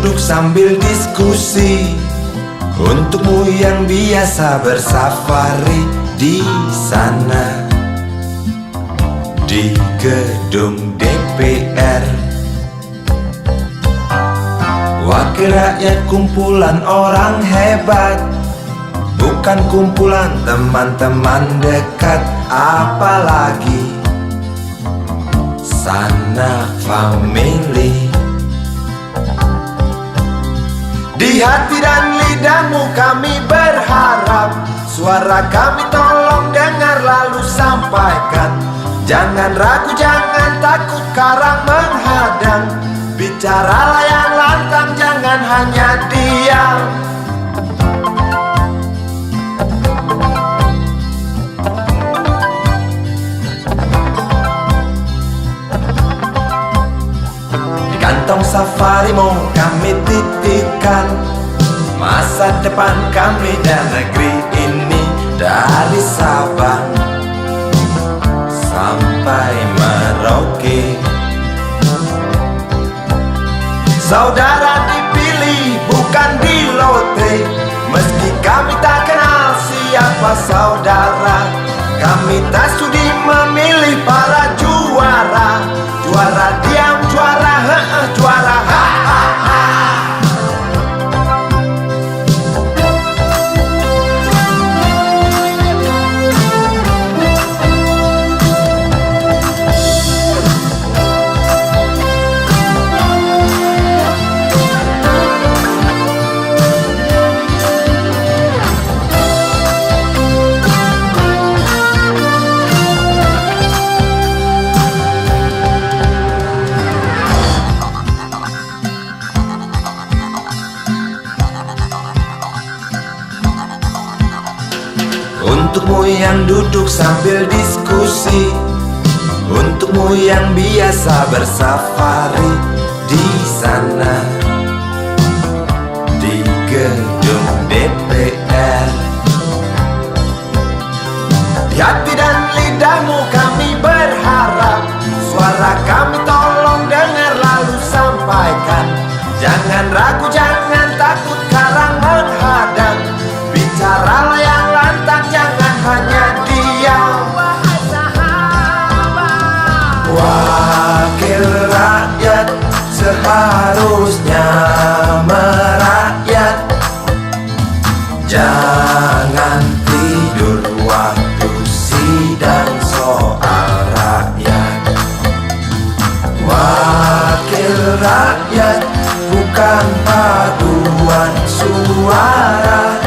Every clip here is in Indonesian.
duduk sambil diskusi, untukmu yang biasa bersafari di sana, di gedung DPR. Wakil rakyat kumpulan orang hebat, bukan kumpulan teman-teman dekat, apalagi sanak family. Di hati dan lidahmu kami berharap, suara kami tolong dengar lalu sampaikan. Jangan ragu, jangan takut karang menghadang, bicaralah yang lantang, jangan hanya diam. Di kantong safarimu kami titipkan masa depan kami dan negeri ini, dari Sabang sampai Merauke. Saudara dipilih bukan di lotre, meski kami tak kenal siapa saudara. Kami tak sudi memilih para juara, juara diam, juara juara ha ha ha. Untukmu yang duduk sambil diskusi, untukmu yang biasa bersafari di sana, di gedung DPR. Di hati dan lidahmu kami berharap, suara kami tolong dengar lalu sampaikan. Jangan ragu, jangan takut karang menghadang, bicaralah yang lantang, jangan hanya diam. Wakil rakyat seharusnya merakyat, jangan tidur waktu sidang soal rakyat. Wakil rakyat bukan paduan suara,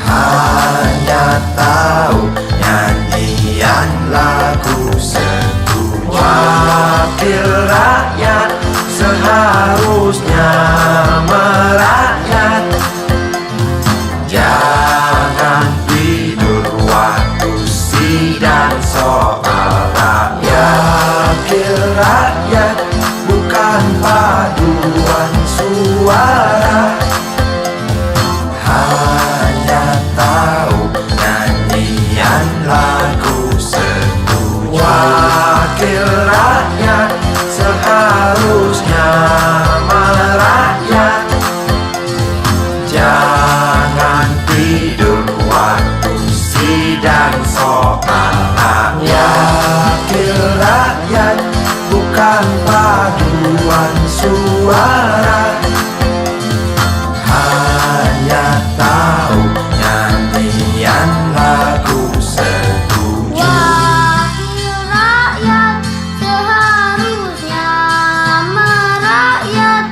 hanya tahu nyanyian lagu setuju. Wakil rakyat seharusnya merakyat, jangan tidur waktu sidang soal rakyat. Wakil rakyat bukan paduan suara, hanya tahu nyanyian lagu setuju. Wakil rakyat seharusnya merakyat, jangan tidur waktu sidang soal rakyat. Wakil rakyat bukan paduan suara, hanya tahu nyanyian lagu setuju. Wakil rakyat seharusnya merakyat,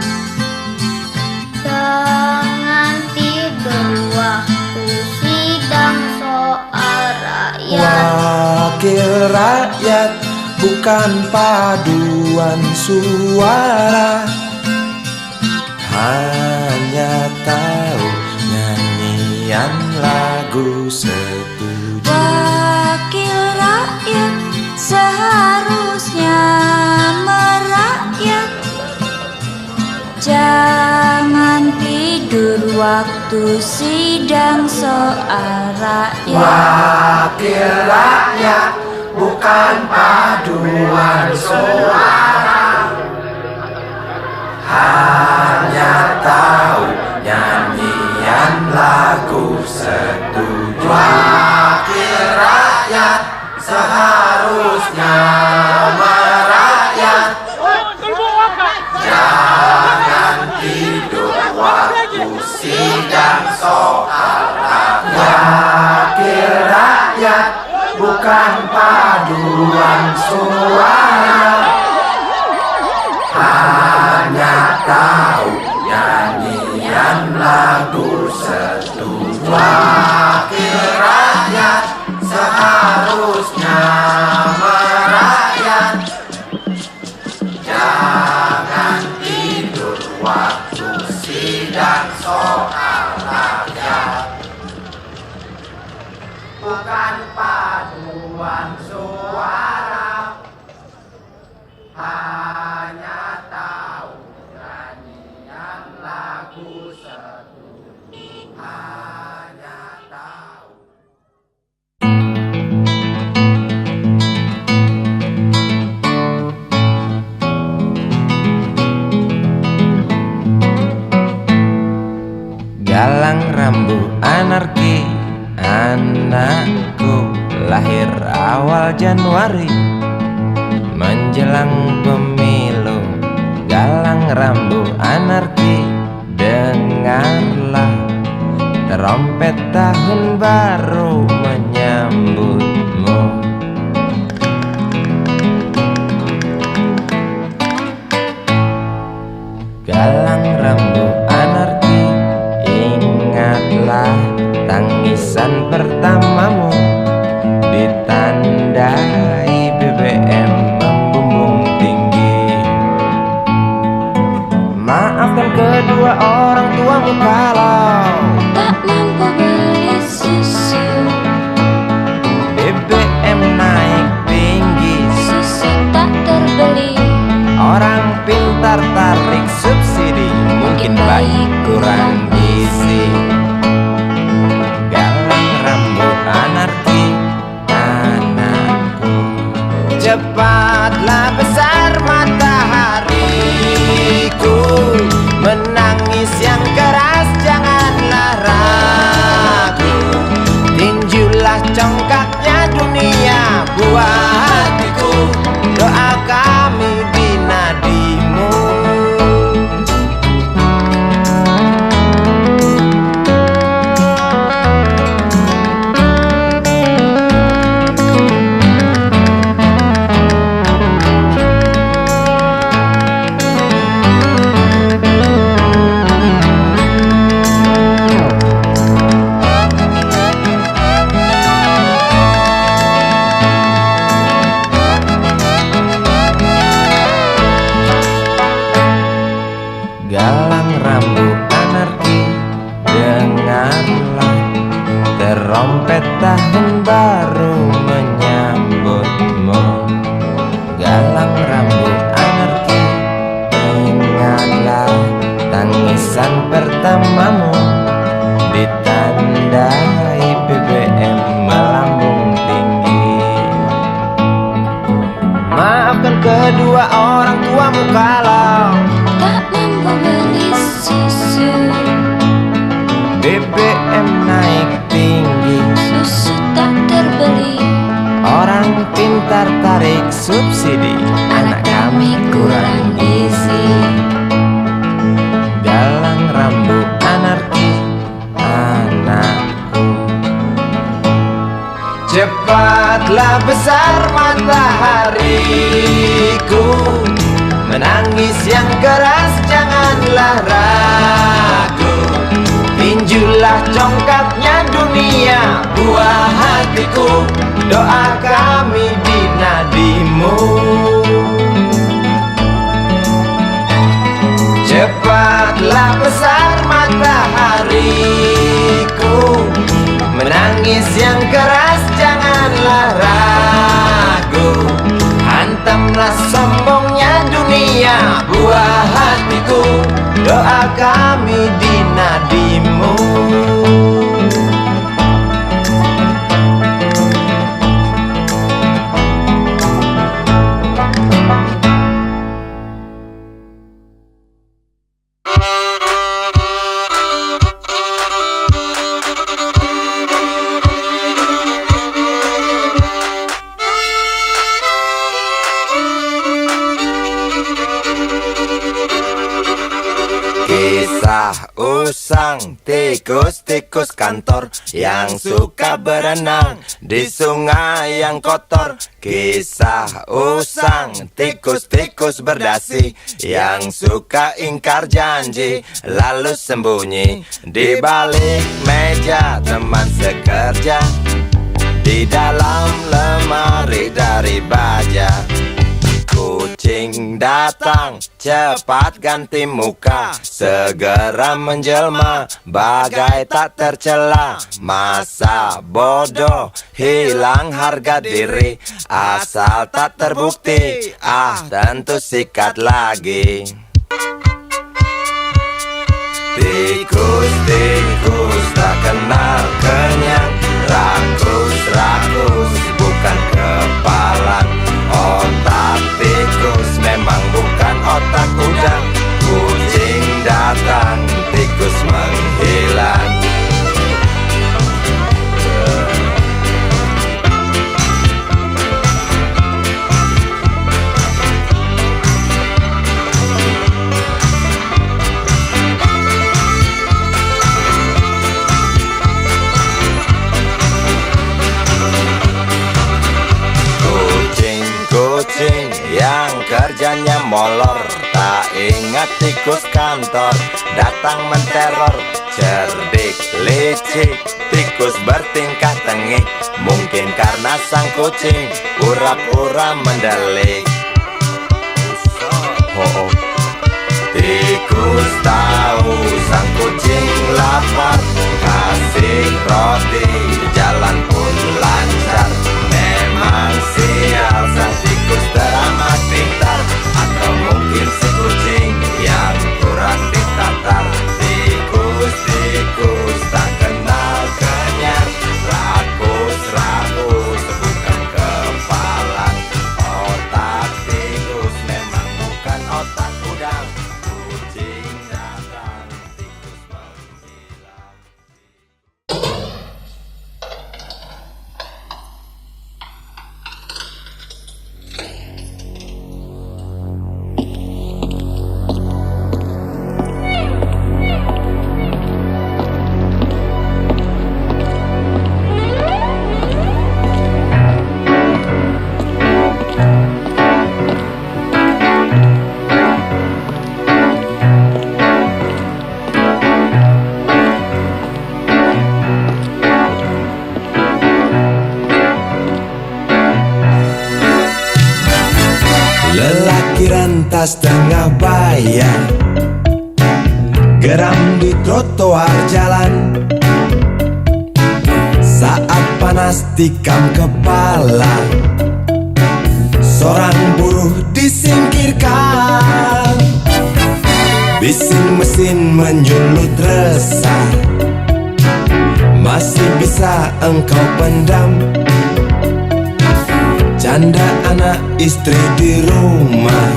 jangan tidur waktu sidang soal rakyat. Wakil rakyat bukan paduan suara, hanya tahu nyanyian lagu setuju. Wakil rakyat seharusnya merakyat, jangan tidur waktu sidang soal rakyat. Wakil rakyat bukan paduan suara, hanya tahu nyanyian lagu setuju. Wakil rakyat seharusnya merakyat, jangan tidur waktu sidang soal rakyat. Wakil rakyat bukan paduan suara, hanya tahu nyanyian lagu setuju. Wakil rakyat seharusnya merakyat, jangan tidur waktu sidang soal rakyat. Bukan paduan suara, hanya tahu nyanyian lagu setuju. Hanya tahu. Galang rambu anarki, anakku lahir awal Januari menjelang pemilu. Galang rambu anarki, dengarlah trompet tahun baru menyambutmu. Galang rambu anarki, ingatlah tangisan pertamamu ditandai BBM membumbung tinggi. Maafkan kedua orang tuamu kalau tak mampu beli susu, BBM naik tinggi, susu tak terbeli. orang pintar tarik subsidi, mungkin bayi kurang gizi. Galang rambu anarki, anakku, cepatlah besar matahariku, menangis yang keras janganlah ragu, tinjulah congkaknya dunia buah hatiku, doa kami di nadimu. Galang rambu anarki, dengarlah trompet tahun baru menyambutmu. Galang rambu anarki, ingatlah tangisan pertamamu ditandai BBM melambung tinggi. Maafkan kedua orang tuamu kalau Tak mampu beli susu, BBM naik tinggi, susu tak terbeli. orang pintar tarik subsidi, anak kami kurang gizi. Galang rambu anarki, anakku, cepatlah besar matahariku, menangis yang keras janganlah ragu, tinjulah congkaknya dunia buah hatiku, doa kami di nadimu. Cepatlah besar matahariku, menangis yang keras janganlah ragu, hantamlah sombongnya dunia buah hatiku, doa kami di nadimu. usang, tikus-tikus kantor yang suka berenang di sungai yang kotor. Kisah usang, tikus-tikus berdasi yang suka ingkar janji lalu sembunyi di balik meja teman sekerja, di dalam lemari dari baja. Kucing datang, cepat ganti muka, segera menjelma, bagai tak tercela. Masa bodoh, hilang harga diri, asal tak terbukti, tentu sikat lagi. Tikus-tikus tak kenal kenyang, rakus-rakus bukan kepalang. Otak tikus memang bukan otak udang. Kucing datang, tikus menghilang. Kucing yang kerjanya molor, tak ingat tikus kantor datang menteror. Cerdik, licik, tikus bertingkah tengik, mungkin karena sang kucing pura-pura mendelik. Tikus tahu sang kucing lapar, kasih roti, jalan pun lancar. Memang sial sang tikus teramat pintar, atau mungkin si kucing yang kurang ditatar. Tikus-tikus tak kenal kenyang, rakus-rakus bukan kepalang. Otak tikus memang bukan otak udang. Kucing datang, tikus menghilang. Lelaki rentas tengah bayar, geram di trotoar jalan. Saat panas tikam kepala, seorang buruh disingkirkan. Bising mesin menyulut resah, masih bisa engkau pendam. Janda anak istri di rumah,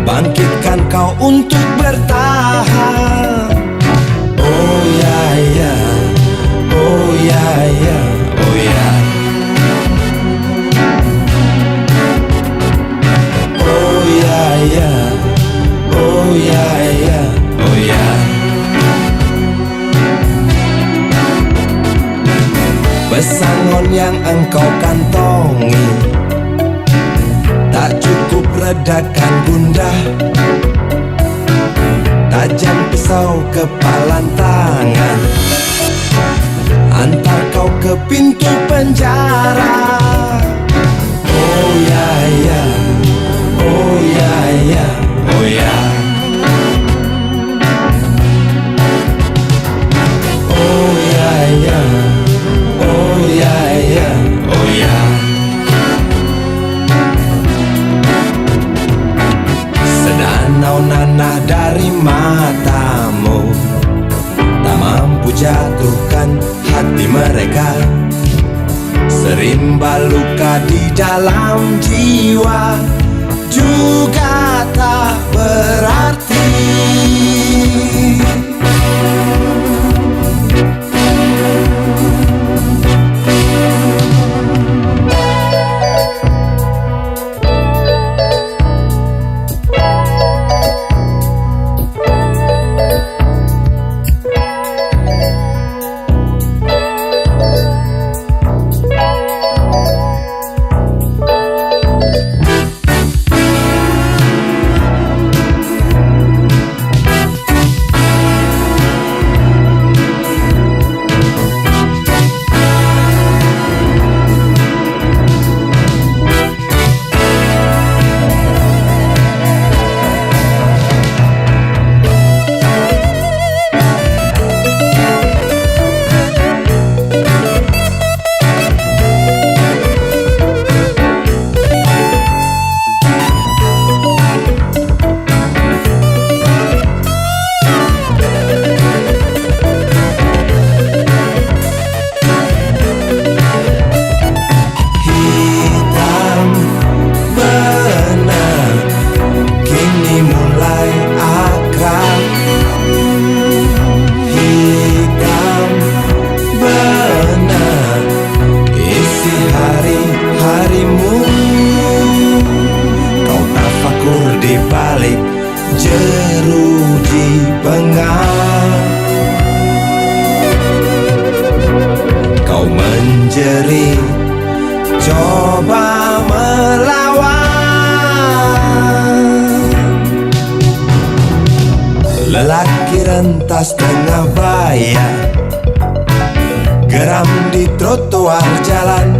bangkitkan kau untuk bertahan. Oh ya ya, oh ya ya, oh ya. Oh ya ya, oh ya ya, oh ya. Pesangon yang engkau kantongi tak cukup redakan gundah. Tajam pisau kepalan tangan, antar kau ke pintu penjara. Oh ya ya, oh ya ya, oh ya. Oh ya ya, oh ya ya, oh ya. Sedanau nanah dari matamu tak mampu jatuhkan hati mereka. Serimba luka di dalam jiwa juga tak berarti. menjerit, coba melawan. Lelaki rentas tengah bayar, geram di trotoar jalan.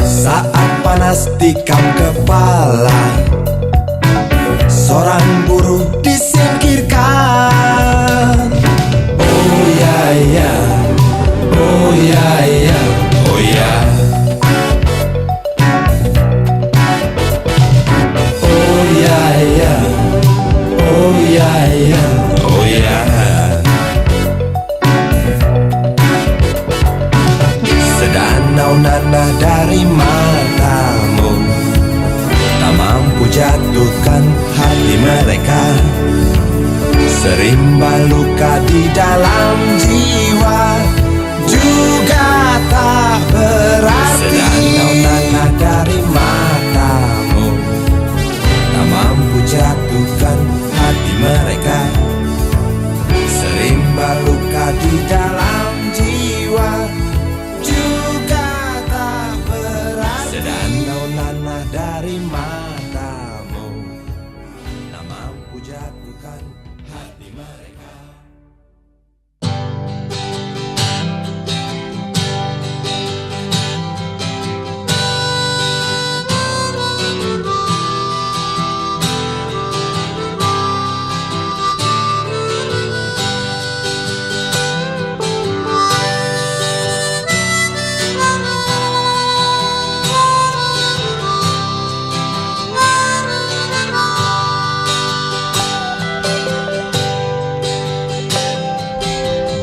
Saat panas tikam kepala, seorang buruh disingkirkan. Oh ya ya, oh ya ya, oh ya. Oh ya ya, oh ya ya, oh ya. Sedanau nanah dari matamu tak mampu jatuhkan hati mereka. Serimba luka di dalam jiwa juga tak berarti. Sedanau nanah dari matamu tak mampu jatuhkan hati mereka. Serimba luka di dalam jiwa juga tak berarti. Sedanau nanah dari matamu tak mampu jatuhkan hati mereka.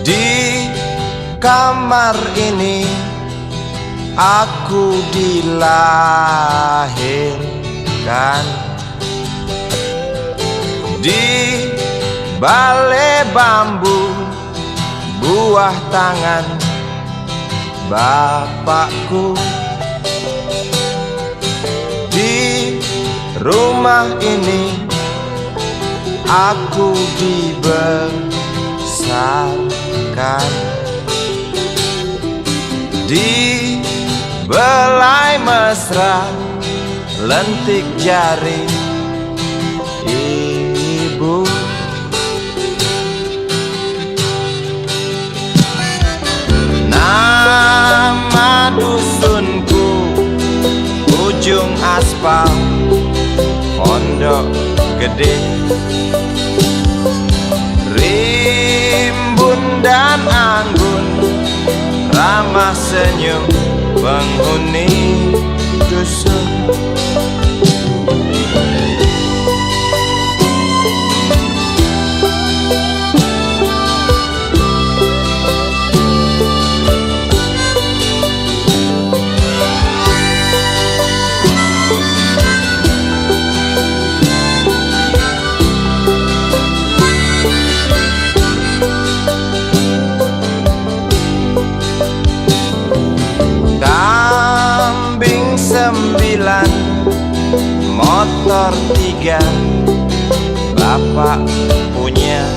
Di kamar ini aku dilahirkan, di balai bambu buah tangan bapakku. Di rumah ini aku dibesarkan, di belai mesra lentik jari ibu. Nama dusunku ujung aspal Pondok Gede. Rimbun dan anggun ramah senyum penghuni dusun. Sembilan, motor 3 bapak punya.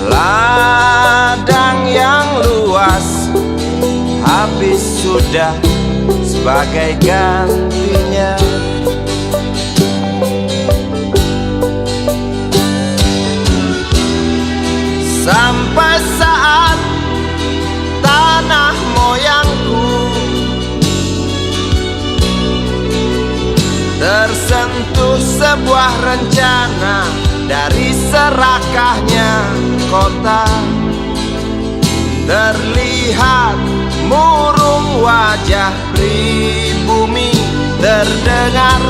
Ladang yang luas habis sudah sebagai gantinya. Sampai saat tanah moyangku tersentuh sebuah rencana dari serakahnya kota. Terlihat murung wajah pribumi, terdengar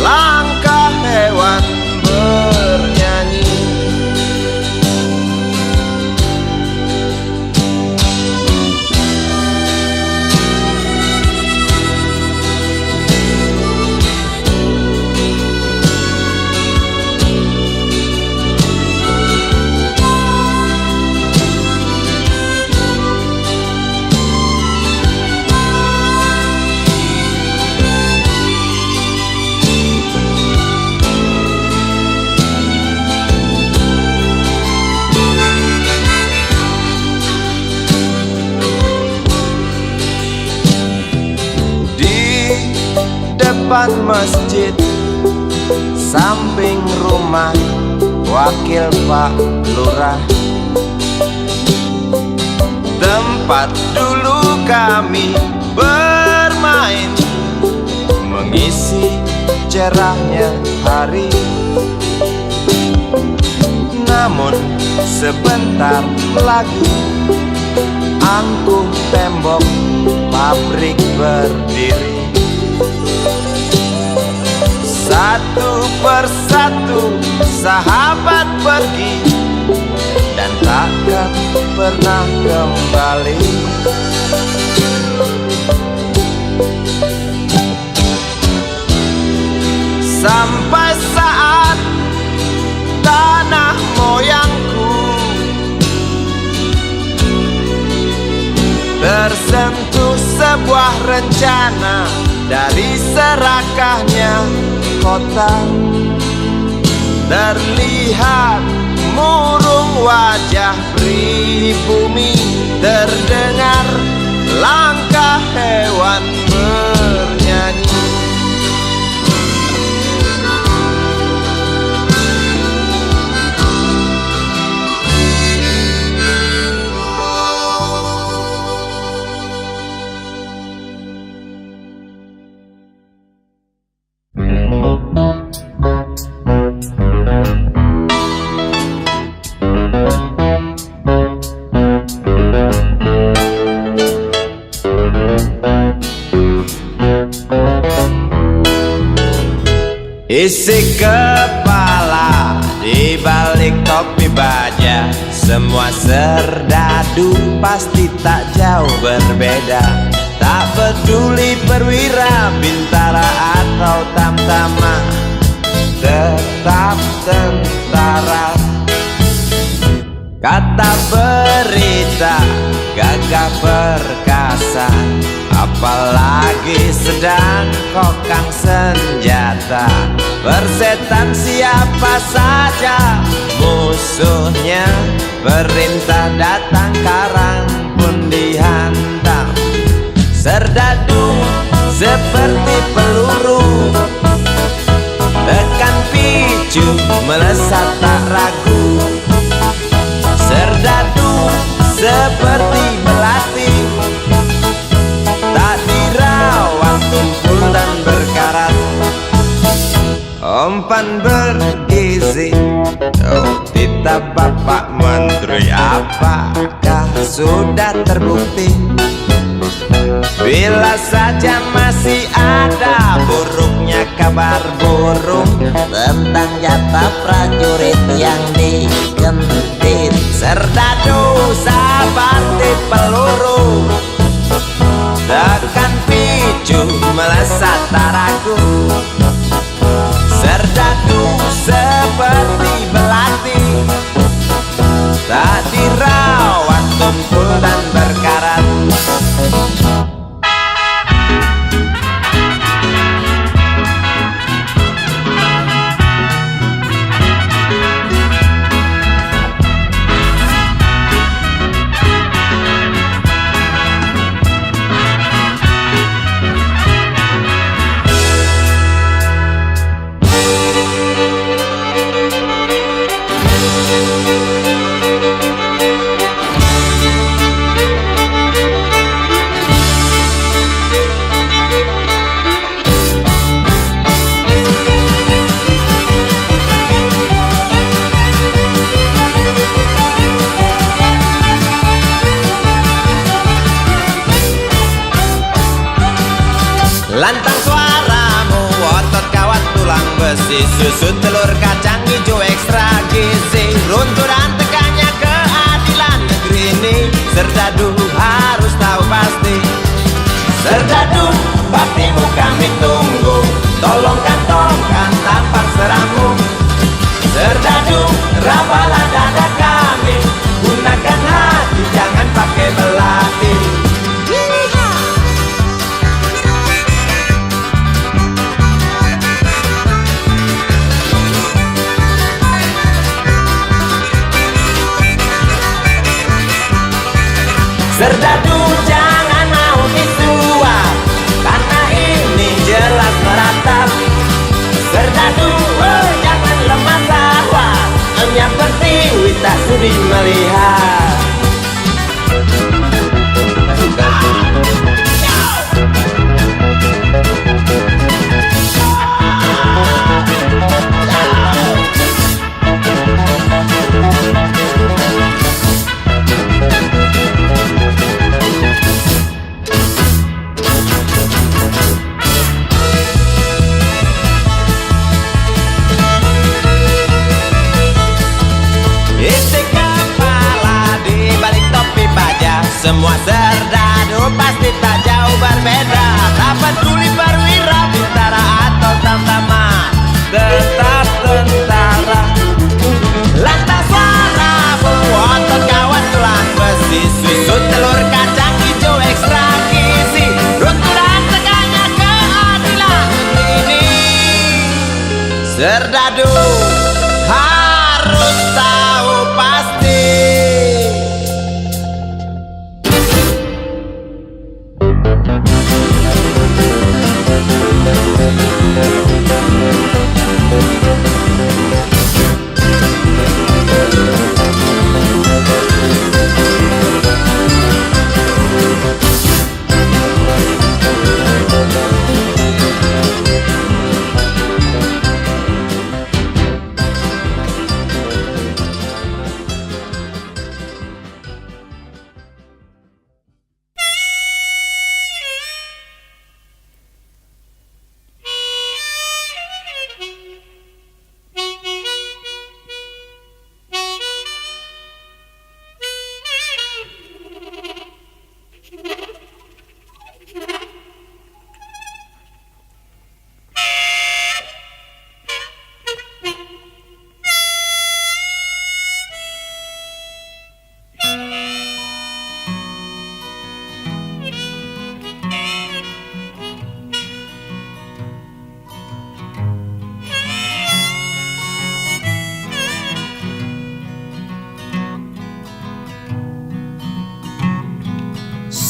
langkah hewan bernyanyi. masjid samping rumah wakil Pak Lurah. Tempat dulu kami bermain, mengisi cerahnya hari. Namun sebentar lagi angkuh tembok pabrik berdiri. Satu persatu sahabat pergi dan takkan pernah kembali. Sampai saat tanah moyangku tersentuh sebuah rencana dari serakahnya kota. Terlihat murung wajah pribumi, terdengar langkah hewan bernyanyi. Isi kepala di balik topi baja, semua serdadu pasti tak jauh berbeda. Tak peduli perwira, bintara atau tamtama, tetap tentara. Kata berita gagah perkasa, apalagi sedang kokang senjata. Persetan siapa saja musuhnya, perintah datang karang pun dihantam. Serdadu seperti peluru, tekan picu melesat tak ragu. Serdadu seperti belati, tak dirawat tumpul dan berkarat. Umpan bergizi, oh titah Bapak Menteri, apakah sudah terbukti? Bila saja masih ada buruknya kabar burung tentang jatah prajurit yang digentit. Serdadu seperti peluru, tekan picu melesat tak ragu. Serdadu seperti belati, tak dirawat tumpul dan berkarat. Lantang suaramu, otot kawat tulang besi, susu telur kacang hijau ekstra gizi. Runtuh dan tegaknya keadilan negeri ini, Serdadu harus tahu pasti. Serdadu, baktimu kami tunggu, tolong kantongkan tampang serammu. Serdadu, rawalah dada kami, gunakan hati jangan pakai belati. Serdadu jangan mau disuap, karena ini jelas meratap. sudi melihat. Isi kepala di balik topi baja, semua serdadu pasti tak jauh berbeda. Tak peduli perwira, bintara atau tamtama, tetap tentara. Lantas warna otot kawan tulang besi, susu telur kacang hijau ekstra gizi, runtuhan tegaknya keadilan ini. Serdadu harus tahu pasti.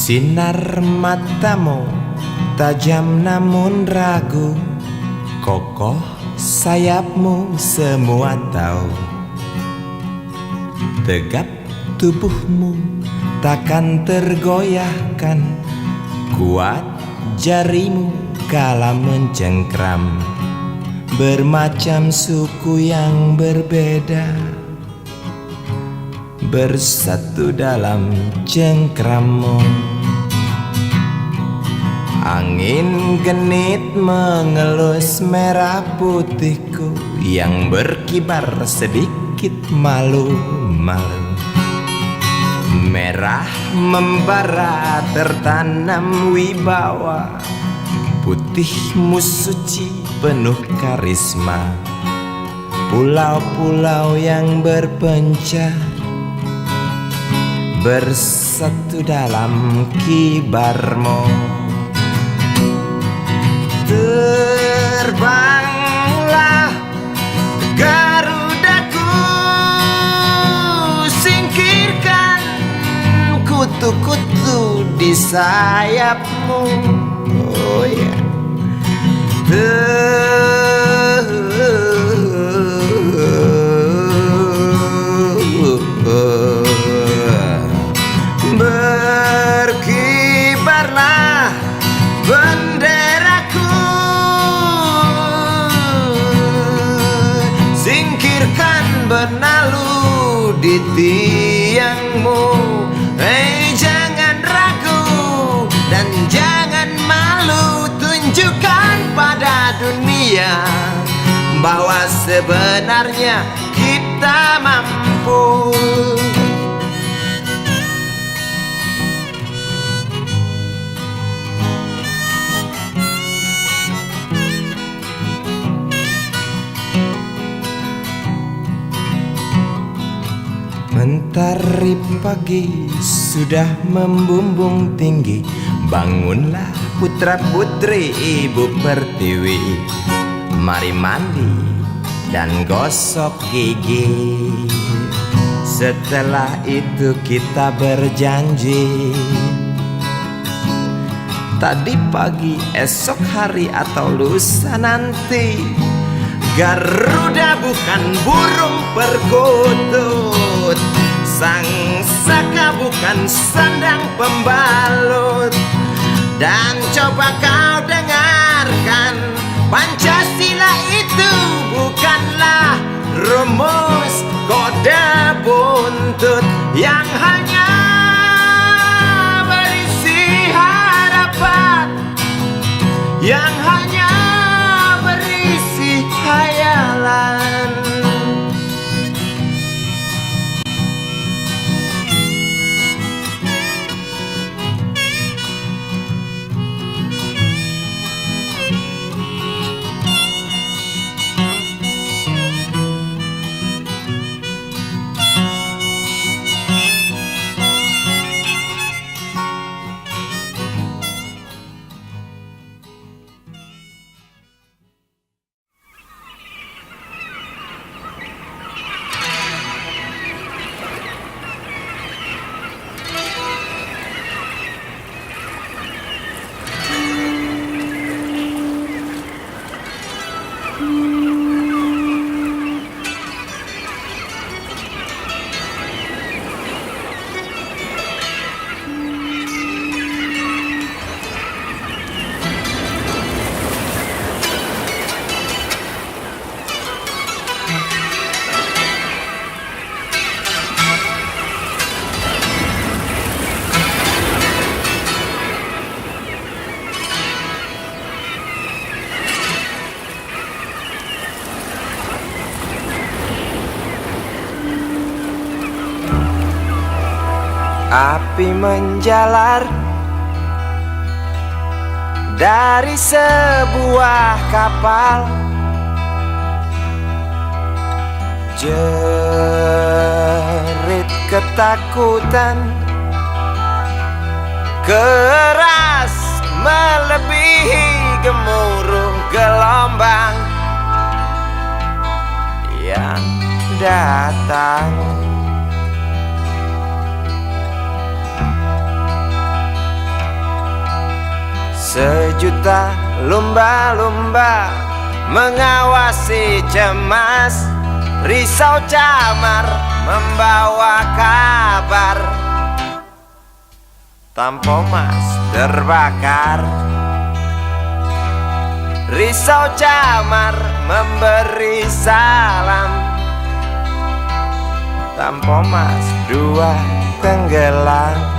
Sinar matamu tajam namun ragu, kokoh sayapmu semua tahu. Tegap tubuhmu takkan tergoyahkan, kuat jarimu kala mencengkram. Bermacam suku yang berbeda bersatu dalam cengkrammu. Angin genit mengelus merah putihku yang berkibar sedikit malu-malu. Merah membara tertanam wibawa, putihmu suci penuh karisma. Pulau-pulau yang berpencar bersatu dalam kibarmu. Terbanglah garudaku, singkirkan kutu-kutu di sayapmu. Oh ya, berkibarlah benderaku, singkirkan benalu di tiangmu. Hei, jangan ragu dan jangan malu, tunjukkan pada dunia bahwa sebenarnya kita mampu. Mentari pagi sudah membumbung tinggi, bangunlah putra putri ibu pertiwi. Mari mandi dan gosok gigi, setelah itu kita berjanji. Tadi pagi, esok hari atau lusa nanti, Garuda bukan burung perkutut, Sang saka bukan sandang pembalut. Dan coba kau dengarkan, Pancasila itu bukanlah rumus kode buntut yang hanya berisi harapan, yang hanya berisi khayalan. Api menjalar dari sebuah kapal, jerit ketakutan keras melebihi gemuruh gelombang yang datang. Sejuta lumba-lumba mengawasi cemas, risau camar membawa kabar. Tampomas terbakar, risau camar memberi salam. Tampomas dua tenggelam.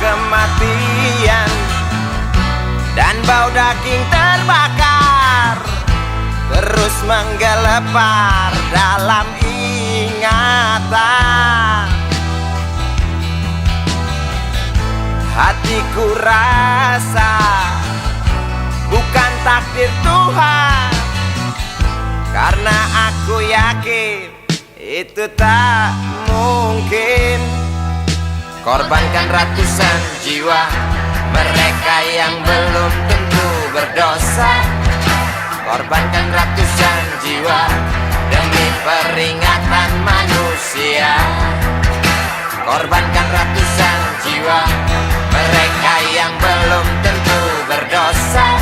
Kematian dan bau daging terbakar terus menggelepar dalam ingatan. Hatiku rasa bukan takdir Tuhan, karena aku yakin itu tak mungkin. Korbankan ratusan jiwa mereka yang belum tentu berdosa. Korbankan ratusan jiwa demi peringatan manusia. Korbankan ratusan jiwa mereka yang belum tentu berdosa.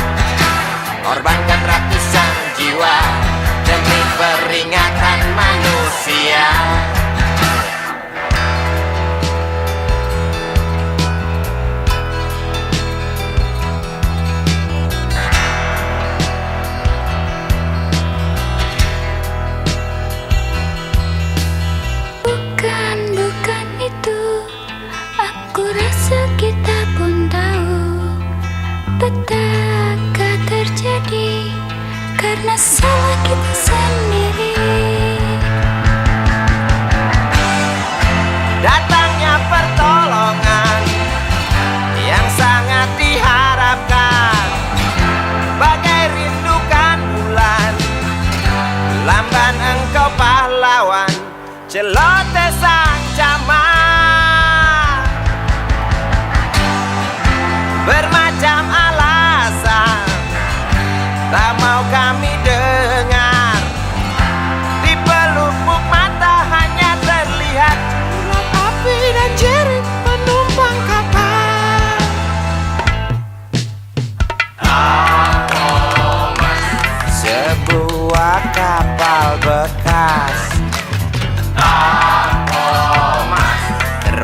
Korbankan ratusan jiwa demi peringatan manusia. Karena salah kita sendiri.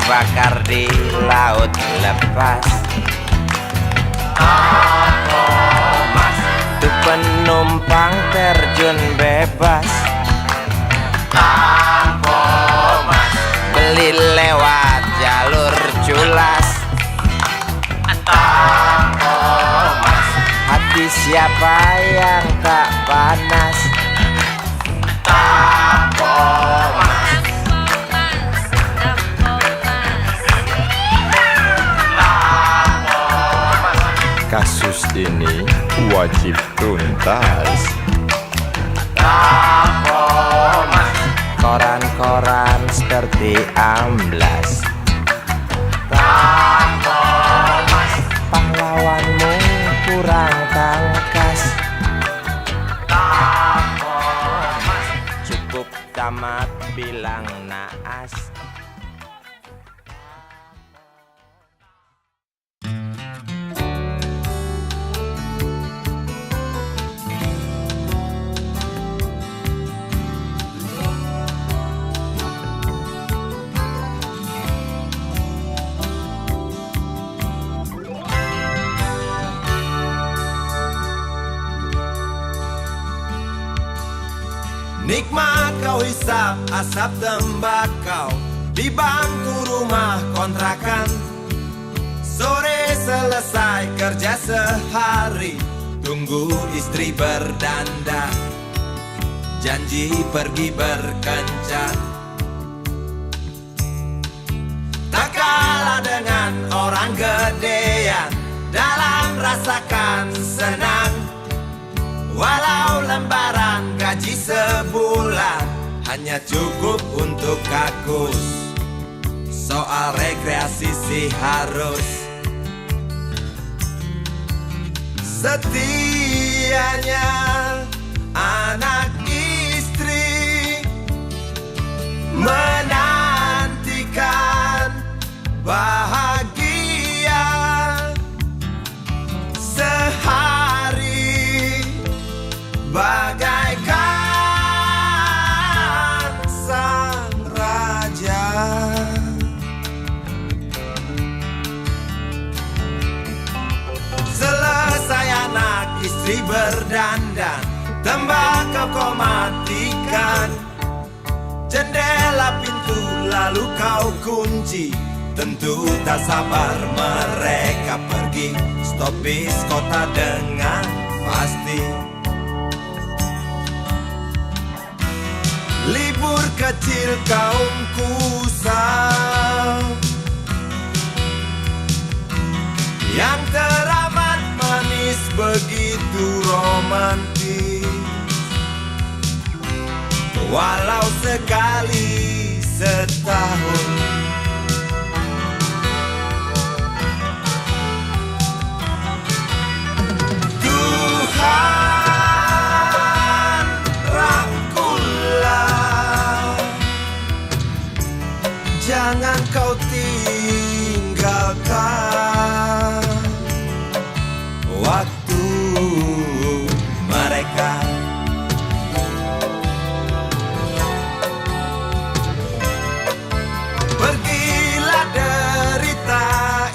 terbakar di laut lepas. Tuh penumpang terjun bebas. Beli lewat jalur culas. Hati siapa yang tak panas? Kasus ini wajib tuntas. Koran-koran seperti amblas. Pahlawanmu kurang tangkas. Cukup tamat bilang naas. Nikmat kau hisap asap tembakau di bangku rumah kontrakan. Sore selesai kerja sehari, tunggu istri berdandan, janji pergi berkencan. Tak kalah dengan orang gedean dalam rasakan senang. Walau lembaran gaji sebulan hanya cukup untuk kakus, soal rekreasi sih harus. Setianya anak istri menantikan bahagia sehari bagaikan sang raja. Selesai anak istri berdandan, tembakau kau matikan, jendela pintu lalu kau kunci. Tentu tak sabar mereka pergi, stopis kota dengan pasti. Libur kecil kaum kusam yang teramat manis, begitu romantis. Walau sekali setahun Tuhan rangkullah, jangan kau tinggalkan waktu mereka. Pergilah derita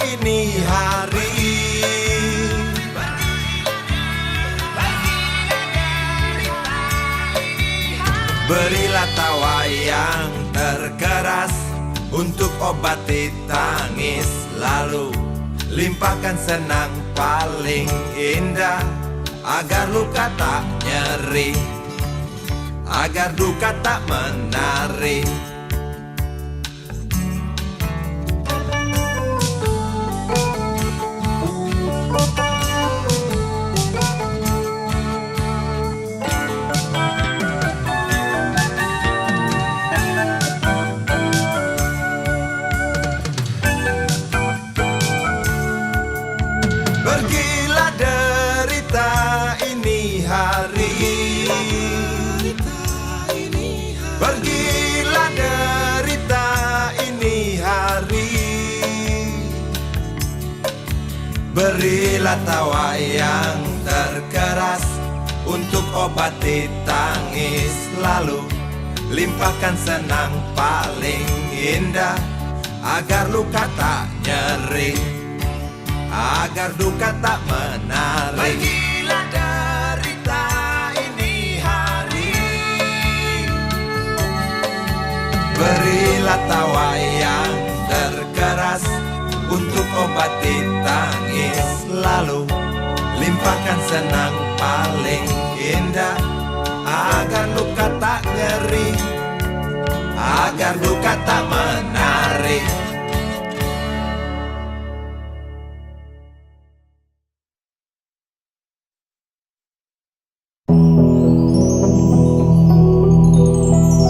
ini hari, berilah tawa yang terkeras untuk obati tangis, lalu limpahkan senang paling indah, agar luka tak nyeri, agar duka tak menari. Pergilah derita ini hari, pergilah derita ini hari, berilah tawa yang terkeras untuk obati tangis, lalu limpahkan senang paling indah, agar luka tak nyeri, agar duka tak menarik. Pergilah derita ini hari, berilah tawa yang terkeras untuk obati tangis lalu. Limpahkan senang paling indah, agar luka tak nyeri, agar duka tak menarik.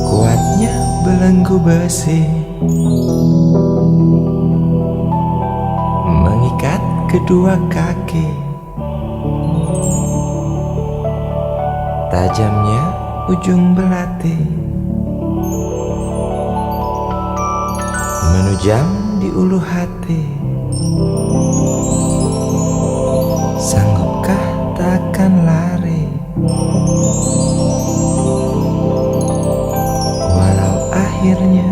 Kuatnya belenggu besi mengikat kedua kaki, tajamnya ujung belati menujam di ulu hati. Sanggupkah takkan lari, walau akhirnya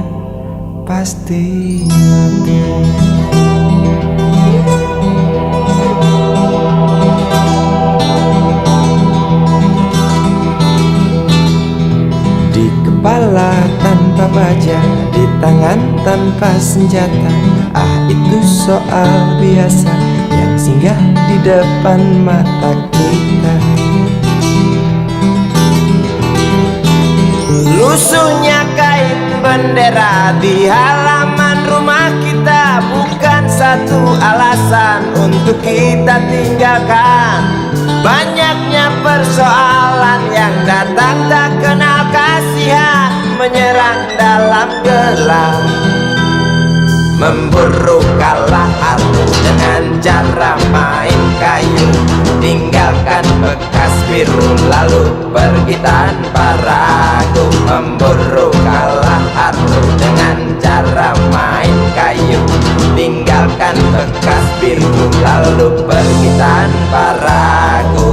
pasti mati. Di kepala tanpa baja, di tangan tanpa senjata. Ah, itu soal biasa yang singgah di depan mata kita. Lusuhnya kain bendera di halaman rumah kita bukan satu alasan untuk kita tinggalkan. Banyaknya persoalan yang datang tak kenal kasihan, menyerang dalam gelap, memburu kalah arti dengan cara main kayu. Tinggalkan bekas biru lalu pergi tanpa ragu, memburu kalah arti dengan cara main kayu. Tinggalkan bekas biru lalu pergi tanpa ragu.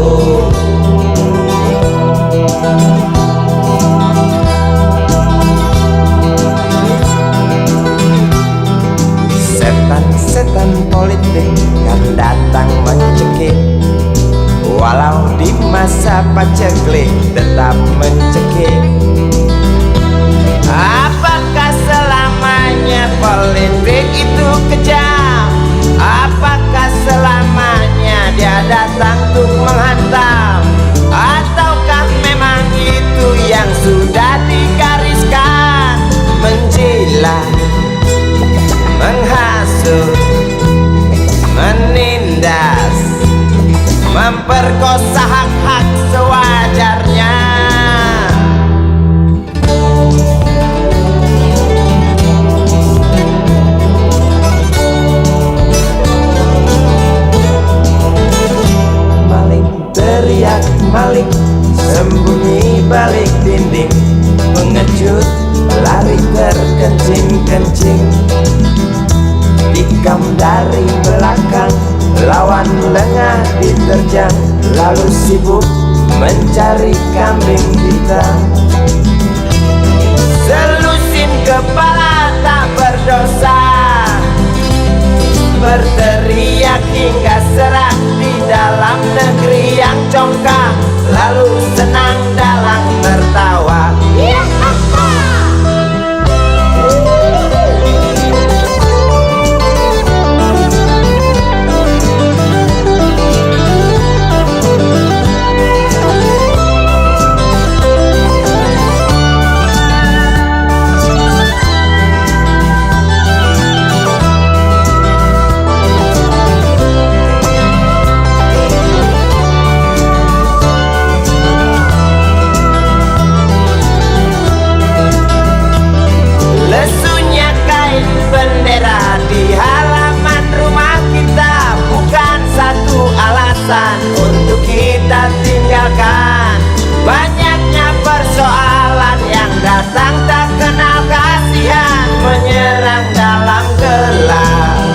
Setan-setan politik kan datang mencekik, walau di masa paceklik tetap mencekik. Apakah selamanya politik itu kejam? Apakah selamanya dia datang untuk menghantam? Ataukah memang itu yang sudah digariskan? Menjilat, menghasut, menindas, memperkosa hak-hak sewajarnya. Maling teriak maling, sembunyi balik dinding, pengecut lari terkencing-kencing, tikam dari belakang, lawan lengah diterjang, lalu sibuk mencari kambing hitam. Selusin kepala tak berdosa, berteriak hingga serak di dalam negeri yang congkak, lalu senang dalam tertawa. Untuk kita tinggalkan. Banyaknya persoalan yang datang tak kenal kasihan, menyerang dalam gelap,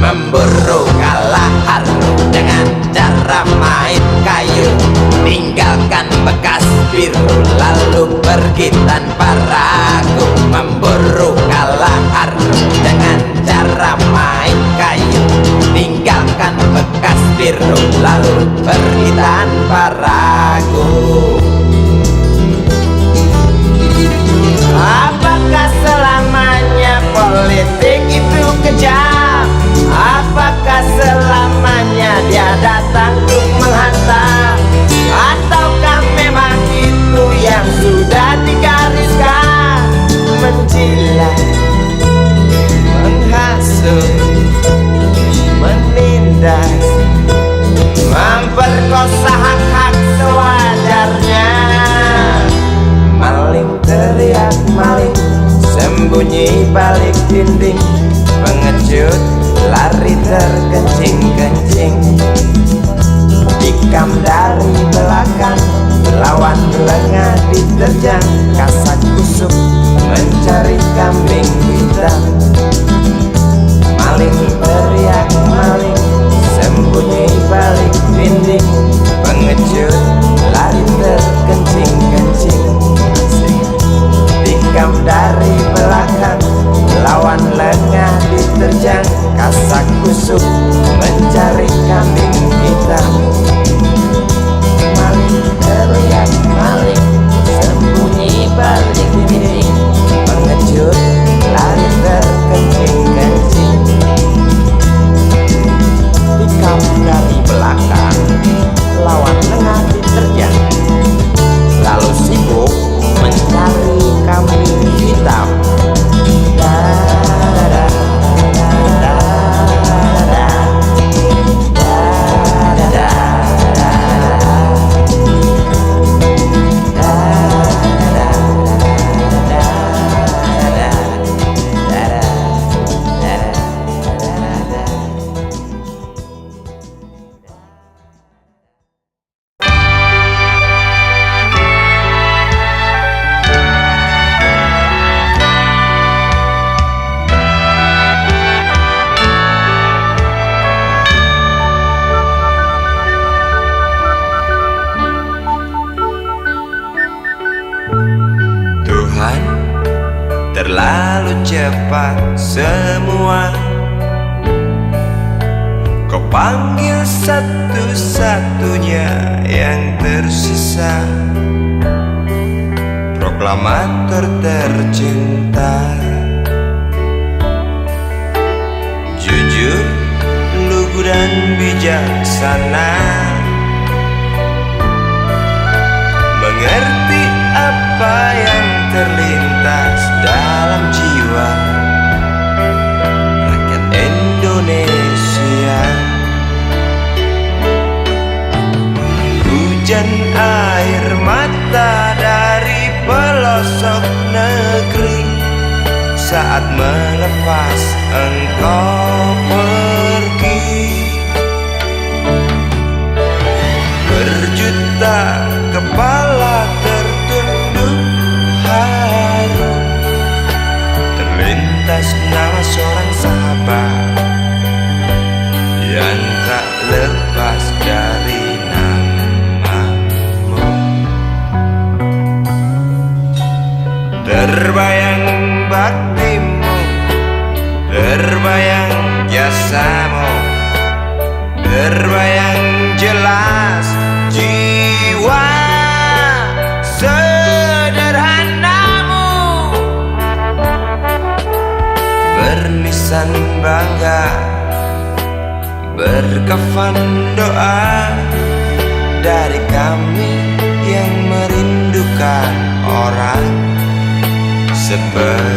memburu kalah harta dengan cara main kayu. Tinggalkan bekas biru lalu pergi tanpa paraku memburu kala harus dengan cara main kayu. Tinggalkan bekas biru lalu pergi tanpa ragu. Apakah selamanya politik itu kejam? Apakah selamanya dia datang untuk menghantam? Ataukah memang itu yang sudah digariskan? Menjilat, menghasut, menindas, memperkosa hak-hak sewajarnya. Maling teriak maling, sembunyi balik dinding, pengecut lari terkencing-kencing. Tikam dari belakang, lawan lengah diterjang, kasak kusuk mencari kambing hitam. Maling teriak maling, sembunyi balik dinding, pengecut lari terkencing-kencing. Tikam dari belakang, lawan lengah diterjang, kasak kusuk mencari kambing hitam. Maling teriak maling, sembunyi balik dinding, pengecut lari terkencing-kencing. Tikam dari belakang, lawan lengah diterjang, lalu sibuk mencari kambing hitam. Terlalu cepat semua, kau panggil satu-satunya yang tersisa, proklamator tercinta. Jujur, lugu dan bijaksana, mengerti apa yang terlintas dalam jiwa rakyat Indonesia. Hujan air mata dari pelosok negeri saat melepas engkau pergi. Berjuta kepala tertunduk haru, terlintas nama seorang sahabat yang tak lepas dari namamu. Terbayang baktimu, terbayang jasamu, terbayang jelas jiwa sederhanamu, bernisan bangga, berkafan doa dari kami yang merindukan orang sepertimu.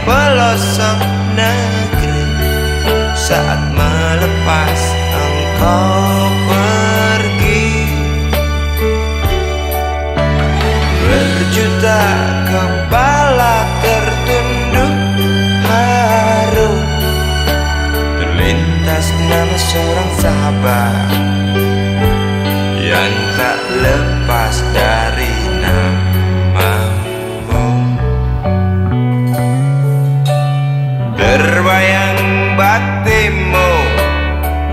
Pelosok negeri saat melepas engkau pergi. tebak yang tak lepas dari namamu. Terbayang baktimu,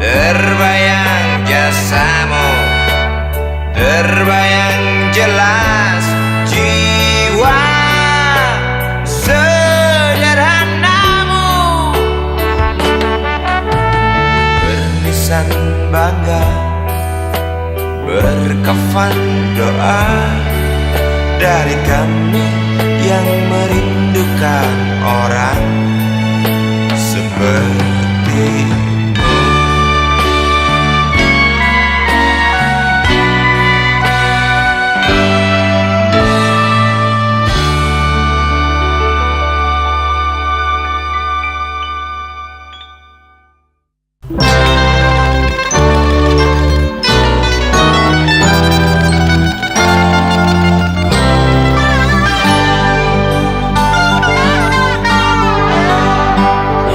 terbayang jasamu, terbayang jelas jiwa sederhanamu. Bernisan bangga, berkafan doa dari kami yang merindukan orang sepertimu.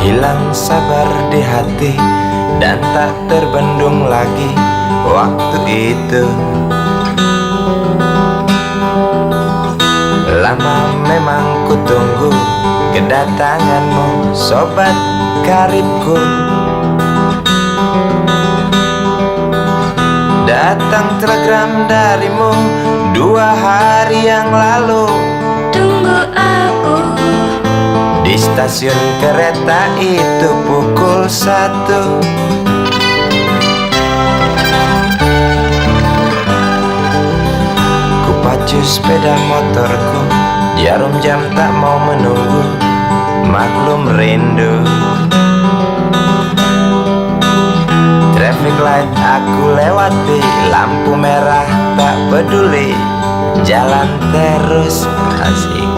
Hilang sabar di hati dan tak terbendung lagi waktu itu. Lama memang ku tunggu kedatanganmu, sobat karibku. Datang telegram darimu 2 hari yang lalu. Tunggu aku. Di stasiun kereta itu pukul 1. Ku pacu sepeda motorku, jarum jam tak mau menunggu, maklum rindu. Traffic light aku lewati, lampu merah tak peduli, jalan terus asik.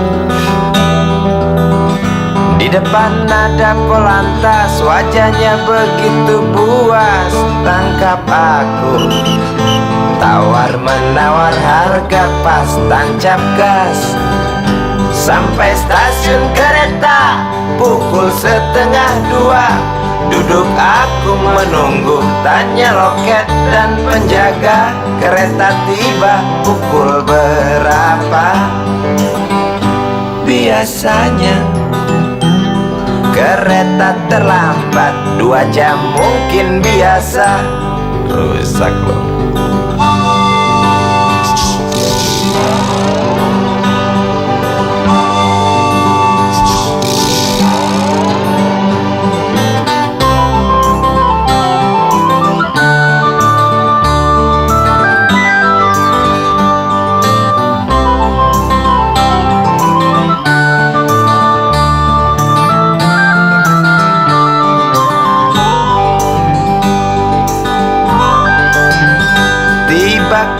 Di depan ada Polantas, wajahnya begitu buas, tangkap aku. Tawar menawar harga pas, tancap gas. Sampai stasiun kereta pukul 1:30. Duduk aku menunggu, tanya loket dan penjaga, kereta tiba pukul berapa? Biasanya kereta terlambat 2 jam mungkin biasa. Rusak loh.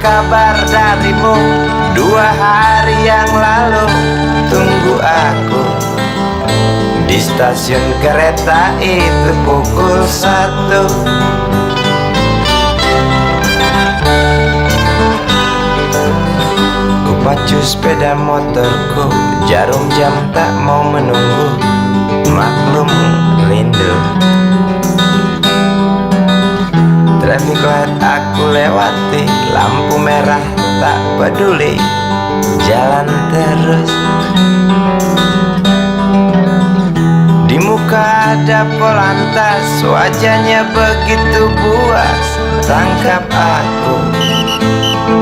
Kabar darimu 2 hari yang lalu. Tunggu aku di stasiun kereta itu pukul 1. Ku pacu sepeda motorku, jarum jam tak mau menunggu, maklum rindu. Traffic light aku lewati, lampu merah tak peduli, jalan terus. Di muka ada Polantas, wajahnya begitu buas, tangkap aku.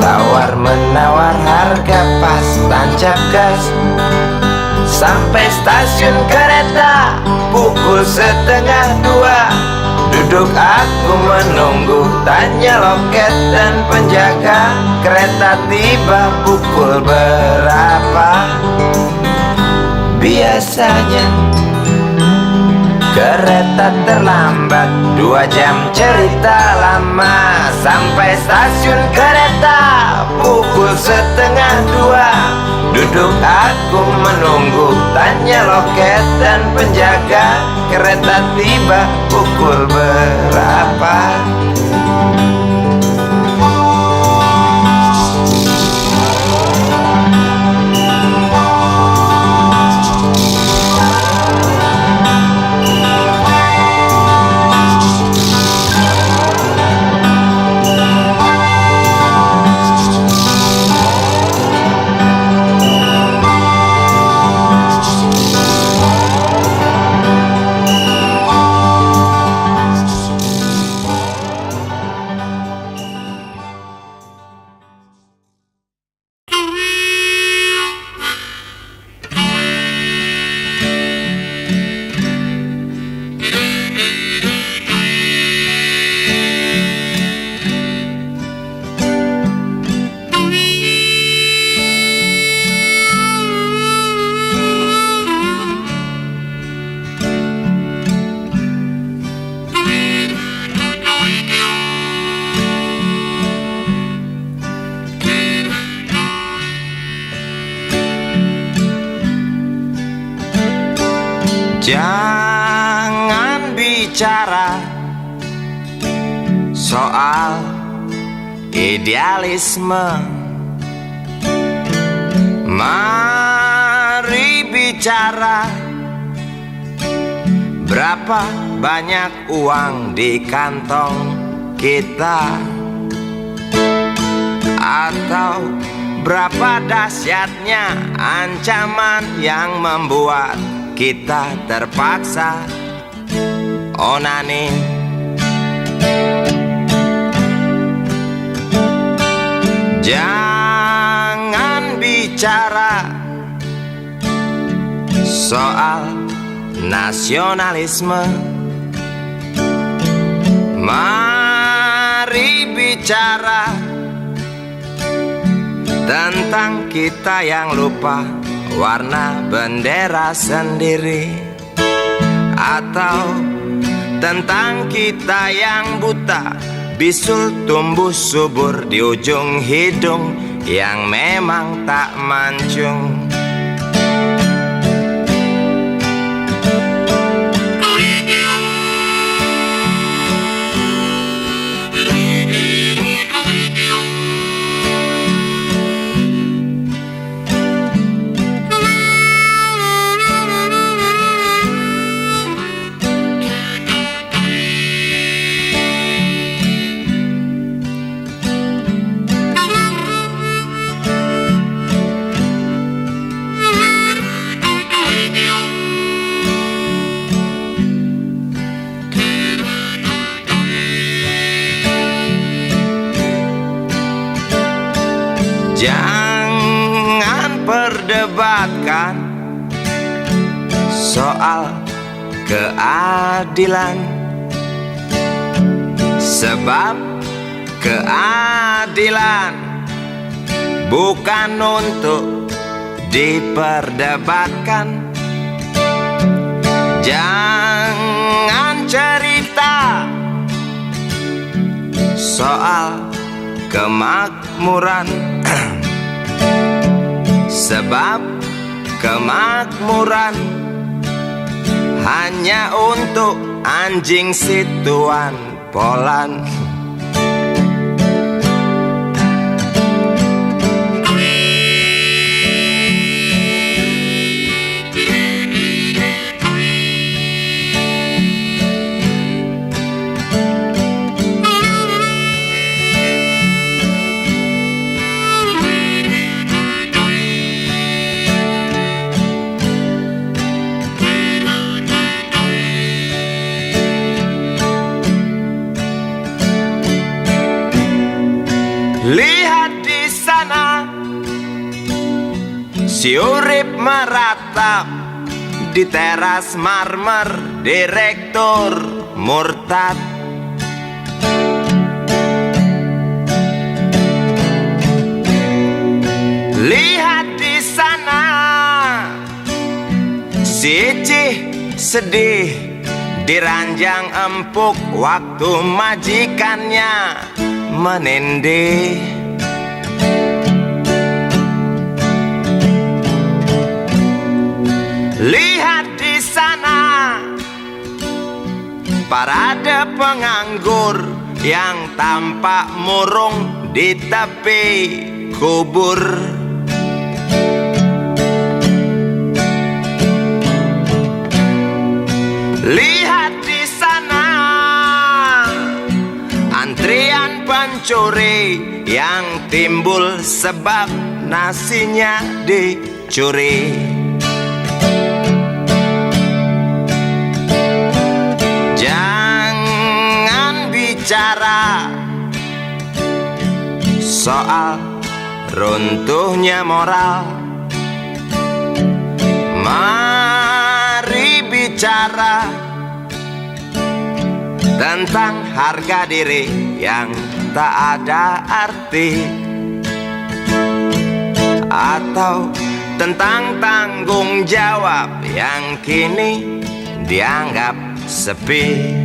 Tawar menawar harga pas, tancap gas. Sampai stasiun kereta pukul 1:30. Duduk aku menunggu, tanya loket dan penjaga, kereta tiba pukul berapa? Biasanya kereta terlambat 2 jam, cerita lama. Sampai stasiun kereta pukul 1:30. Duduk aku menunggu, tanya loket dan penjaga, kereta tiba pukul berapa? Jangan bicara soal idealisme. Mari bicara berapa banyak uang di kantong kita, atau berapa dahsyatnya ancaman yang membuat kita terpaksa onani. Jangan bicara soal nasionalisme. Mari bicara tentang kita yang lupa warna bendera sendiri, atau tentang kita yang buta bisul tumbuh subur di ujung hidung yang memang tak mancung. Jangan perdebatkan soal keadilan, sebab keadilan bukan untuk diperdebatkan. Jangan cerita soal kemakmuran, sebab kemakmuran hanya untuk anjing situan Polan. Lihat di sana, si urip meratap di teras marmer direktur murtad. Lihat di sana, si Icih sedih diranjang empuk waktu majikannya menindih. Lihat di sana, parade penganggur yang tampak murung di tepi kubur. Lihat di sana, antrian pencuri yang timbul sebab nasinya dicuri. Jangan bicara soal runtuhnya moral. Mari bicara tentang harga diri yang tak ada arti, atau tentang tanggung jawab yang kini dianggap sepi.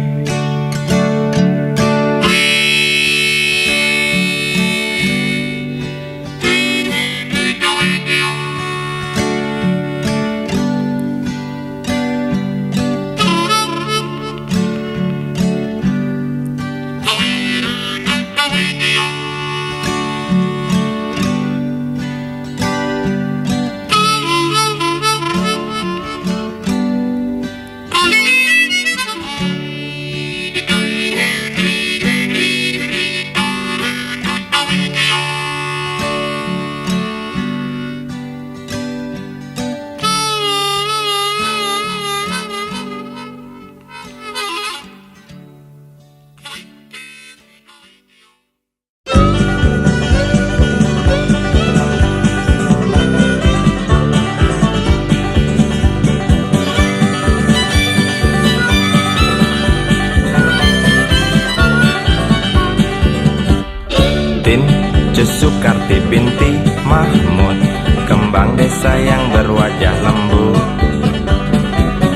Kembang desa yang berwajah lembut,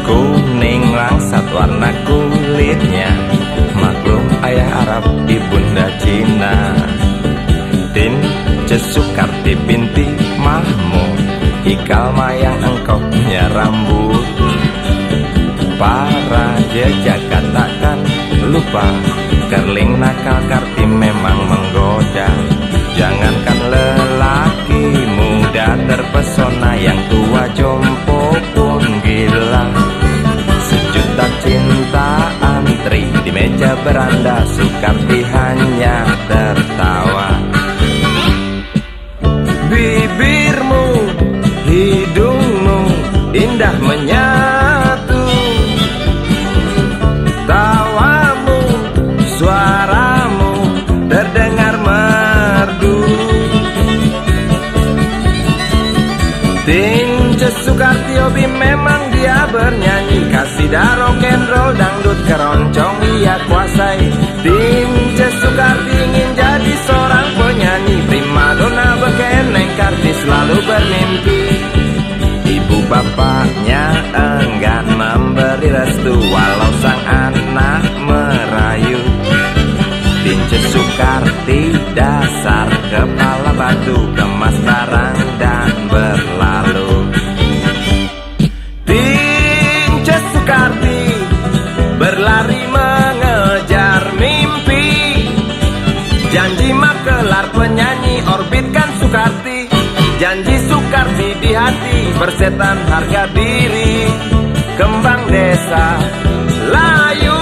kuning langsat warna kulitnya, maklum ayah Arab ibunda Cina. Tin Cesukarti binti Mahmud, ikal mayang engkau punya rambut. Para jejaka takkan lupa, kerling nakal Karti memang menggoda. Jangankan lelaki muda terpesona, yang tua jompo pun gila. Sejuta cinta antri di meja beranda, Sukarti hanya tertawa. Bibirmu, hidungmu indah menyatu, tawamu, suaramu terdengar merdu. Tin Cesukarti hobi memang dia bernyanyi, kasidah rock'n'roll dangdut keroncong ia kuasai. Tin Cesukarti ingin jadi seorang penyanyi, primadona bekeneng Karti selalu bermimpi. Ibu bapaknya enggan memberi restu, walau sang anak merayu. Tin Cesukarti dasar kepala batu, kemas barang dan berlalu. Tin Cesukarti berlari mengejar mimpi, janji makelar penyanyi orbitkan Sukarti. Janji Sukarti di hati, persetan harga diri. Kembang desa layu,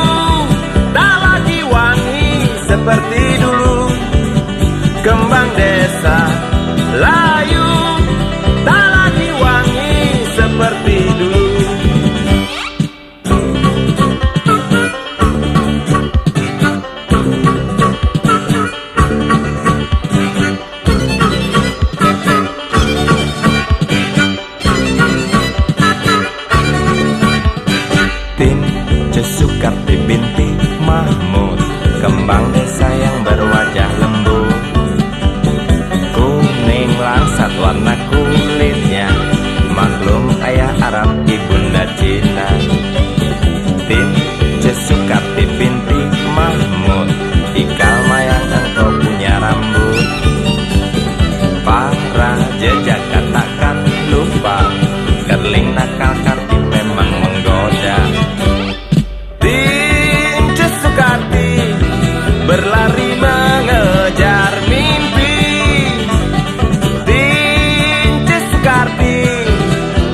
tak lagi wangi seperti dulu. Kembang desa layu, tak lagi wangi seperti dulu. Tin Cesukarti binti Mahmud, kembang desa yang berwajah lembut, kuning langsat warna kulitnya, maklum ayah Arab ibunda Cina. Tin Cesukarti binti Mahmud, ikal mayang engkau punya rambut. Para jejaka takkan lupa, kerling nakal Karti memang menggoda. Tin Cesukarti berlari mengejar mimpi. Tin Cesukarti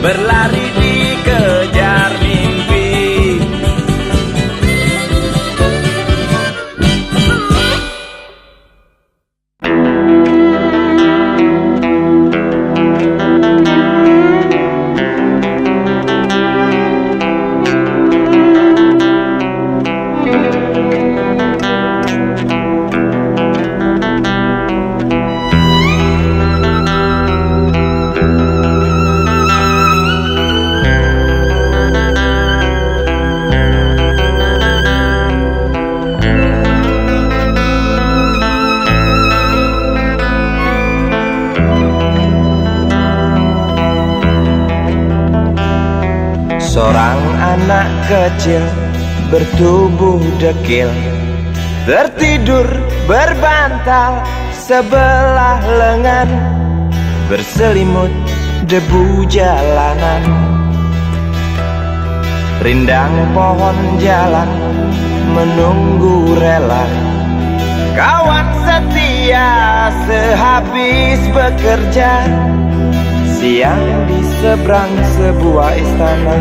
berlari dikejar mimpi. Seorang anak kecil bertubuh dekil, tertidur berbantal sebelah lengan, berselimut debu jalanan. Rindang pohon jalan menunggu rela, kawan setia sehabis bekerja. Siang di seberang sebuah istana,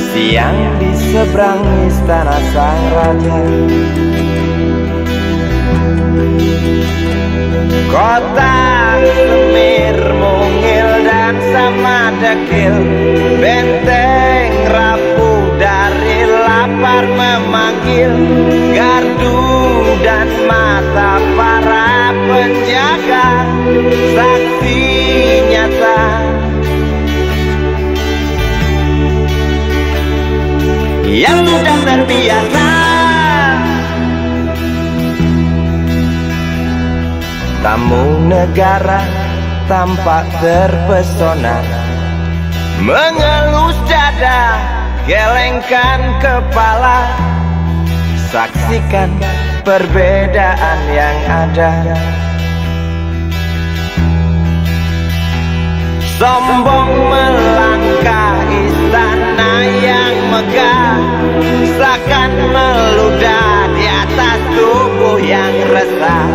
siang di seberang istana sang raja. Kota Semir mungil dan sama dekil, benteng rapuh dari lapar memanggil. Gardu dan mata para penjaga, saksi nyata. Yang sudah terbiasa tamu negara tampak terpesona, mengelus dada, gelengkan kepala, saksikan perbedaan yang ada. Sombong melangkah istana yang megah, seakan meludah di atas tubuh yang resah.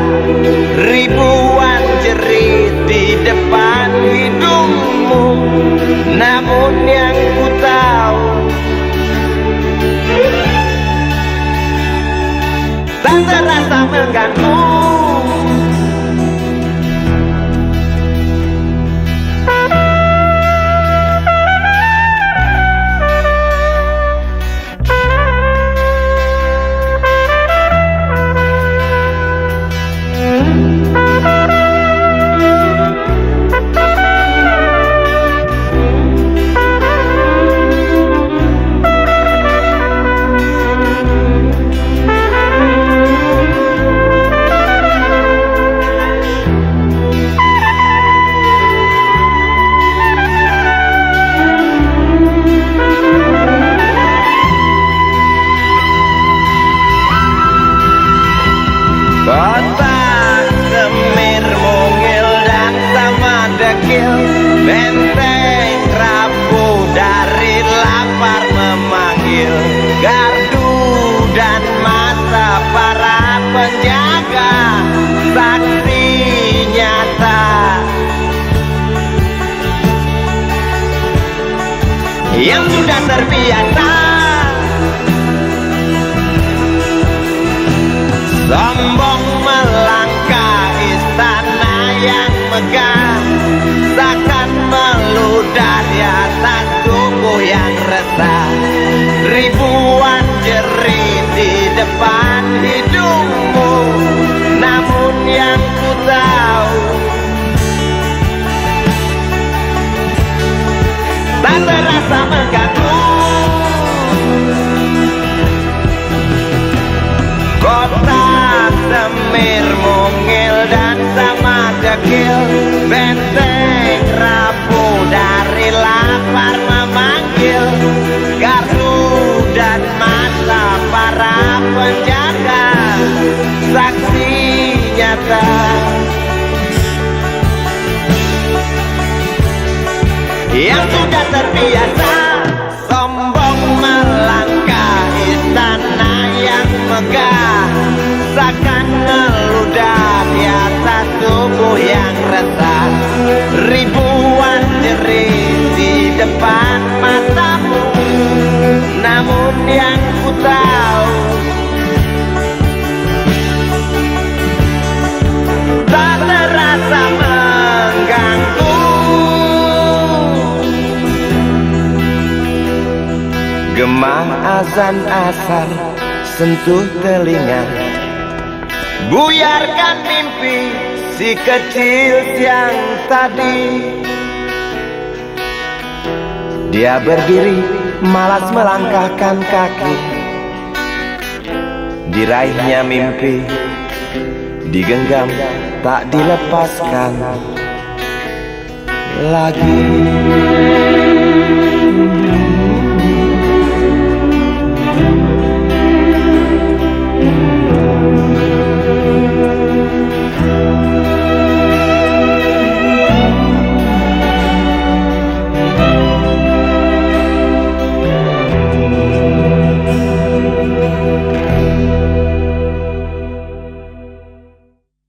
Ribuan jerit di depan hidungmu, namun yang ku tahu tak terasa mengganggu. Kota Semir mungil dan sama dekil, benteng rapuh dari lapar memanggil. Gardu dan mata para penjaga, saksi nyata yang sudah terbiasa. Sombong melangkah istana yang megah, seakan meludah di atas tubuh yang resah. Ribuan jerit di depan hidungmu, namun yang ku tahu tak terasa mengganggu. Kota Semir mungil dan sama dekil, benteng rapuh dari lapar memanggil. Gardu dan mata para penjaga, saksi nyata yang sudah terbiasa. Sombong melangkah istana yang megah, seakan meludah di atas tubuh yang resah. Ribuan jerit di depan matamu, namun yang ku tahu tak terasa mengganggu. Gema azan asar sentuh telinga, buyarkan mimpi si kecil yang tadi. Dia berdiri malas melangkahkan kaki, diraihnya mimpi digenggam tak dilepaskan lagi.